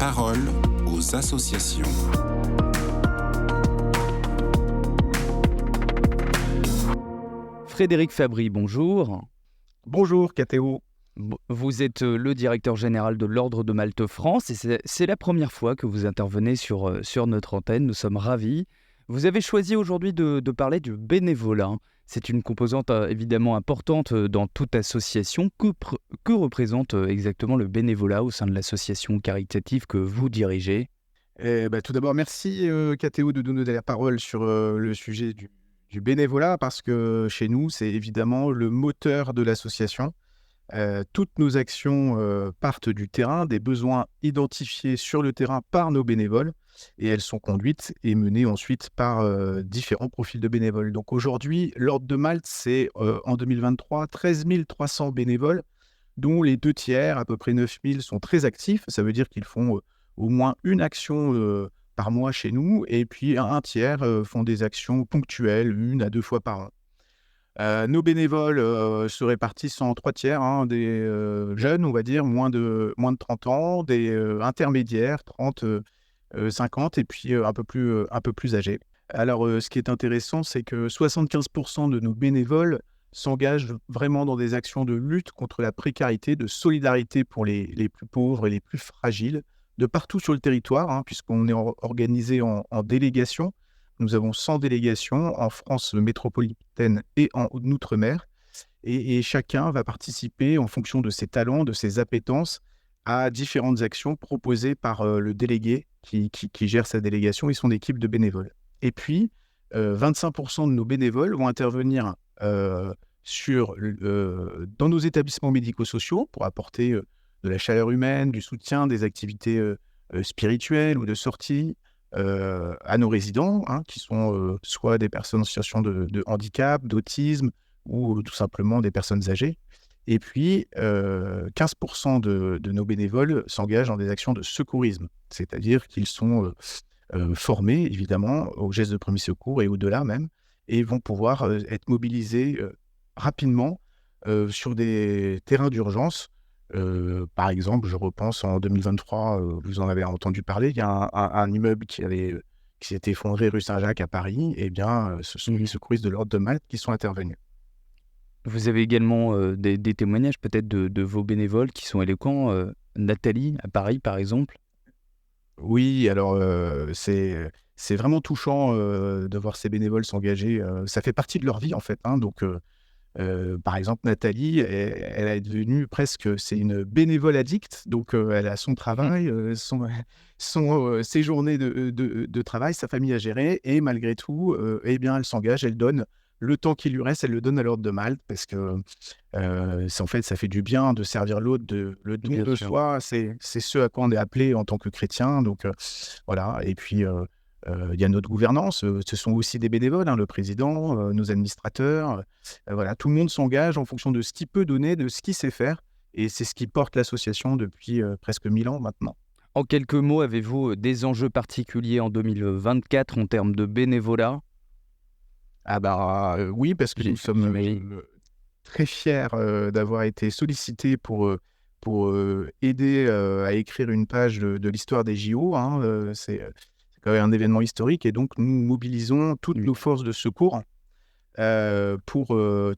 parole aux associations. Frédéric Fabry, bonjour. Bonjour Kathéo. Vous êtes le directeur général de l'Ordre de Malte France et c'est la première fois que vous intervenez sur notre antenne. Nous sommes ravis. Vous avez choisi aujourd'hui de parler du bénévolat. C'est une composante évidemment importante dans toute association. Que représente exactement le bénévolat au sein de l'association caritative que vous dirigez ? Tout d'abord, merci Kathéo de nous donner la parole sur le sujet du bénévolat, parce que chez nous, c'est évidemment le moteur de l'association. Toutes nos actions partent du terrain, des besoins identifiés sur le terrain par nos bénévoles, et elles sont conduites et menées ensuite par différents profils de bénévoles. Donc aujourd'hui, l'Ordre de Malte, c'est en 2023 13 300 bénévoles, dont les 2/3, à peu près 9 000, sont très actifs. Ça veut dire qu'ils font au moins une action par mois chez nous, et puis un tiers font des actions ponctuelles, 1 à 2 fois par an. Nos bénévoles se répartissent en 3/3, des jeunes, on va dire, moins de 30 ans, des intermédiaires, 30, 50, et puis un peu plus âgés. Alors, ce qui est intéressant, c'est que 75% de nos bénévoles s'engagent vraiment dans des actions de lutte contre la précarité, de solidarité pour les plus pauvres et les plus fragiles, de partout sur le territoire, puisqu'on est organisé en délégation. Nous avons 100 délégations en France métropolitaine et en Outre-mer. Et chacun va participer en fonction de ses talents, de ses appétences, à différentes actions proposées par le délégué qui gère sa délégation et son équipe de bénévoles. Et puis, 25% de nos bénévoles vont intervenir dans nos établissements médico-sociaux pour apporter de la chaleur humaine, du soutien, des activités spirituelles ou de sortie, à nos résidents, qui sont soit des personnes en situation de handicap, d'autisme, ou tout simplement des personnes âgées. Et puis, 15% de nos bénévoles s'engagent dans des actions de secourisme, c'est-à-dire qu'ils sont formés, évidemment, aux gestes de premier secours et au-delà même, et vont pouvoir être mobilisés rapidement sur des terrains d'urgence. Par exemple, je repense en 2023, vous en avez entendu parler, il y a un immeuble qui s'était effondré rue Saint-Jacques à Paris. Eh bien, ce sont les secouristes de l'Ordre de Malte qui sont intervenus. Vous avez également des témoignages peut-être de vos bénévoles qui sont éloquents. Nathalie, à Paris par exemple. Oui, alors c'est vraiment touchant de voir ces bénévoles s'engager. Ça fait partie de leur vie en fait, donc par exemple, Nathalie, elle est devenue presque, c'est une bénévole addicte, donc elle a son travail, ses journées de travail, sa famille à gérer, et malgré tout, eh bien, elle s'engage, elle donne le temps qui lui reste, elle le donne à l'Ordre de Malte, parce que en fait, ça fait du bien de servir l'autre, le don de soi, c'est ce à quoi on est appelé en tant que chrétien, donc voilà, et puis il y a notre gouvernance, ce sont aussi des bénévoles, le président, nos administrateurs, voilà, tout le monde s'engage en fonction de ce qu'il peut donner, de ce qu'il sait faire, et c'est ce qui porte l'association depuis presque 1000 ans maintenant. En quelques mots, avez-vous des enjeux particuliers en 2024 en termes de bénévolat ? Oui, parce que nous sommes très fiers d'avoir été sollicités pour aider à écrire une page de l'histoire des JO, c'est quand même un événement historique, et donc nous mobilisons toutes nos forces de secours pour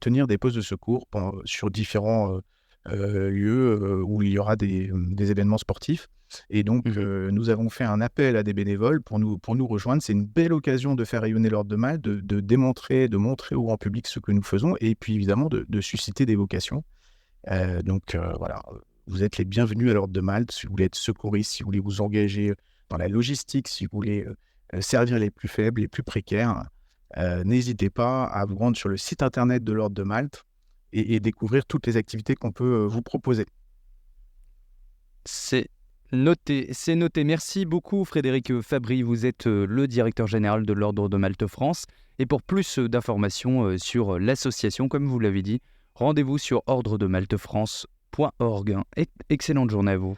tenir des postes de secours sur différents lieux où il y aura des événements sportifs. Et donc nous avons fait un appel à des bénévoles pour nous rejoindre. C'est une belle occasion de faire rayonner l'Ordre de Malte, de montrer au grand public ce que nous faisons, et puis évidemment de susciter des vocations. Voilà, vous êtes les bienvenus à l'Ordre de Malte si vous voulez être secouriste, si vous voulez vous engager dans la logistique, si vous voulez servir les plus faibles, les plus précaires. N'hésitez pas à vous rendre sur le site internet de l'Ordre de Malte et découvrir toutes les activités qu'on peut vous proposer. C'est noté. Merci beaucoup Frédéric Fabry, vous êtes le directeur général de l'Ordre de Malte France. Et pour plus d'informations sur l'association, comme vous l'avez dit, rendez-vous sur ordredemaltefrance.org. Excellente journée à vous.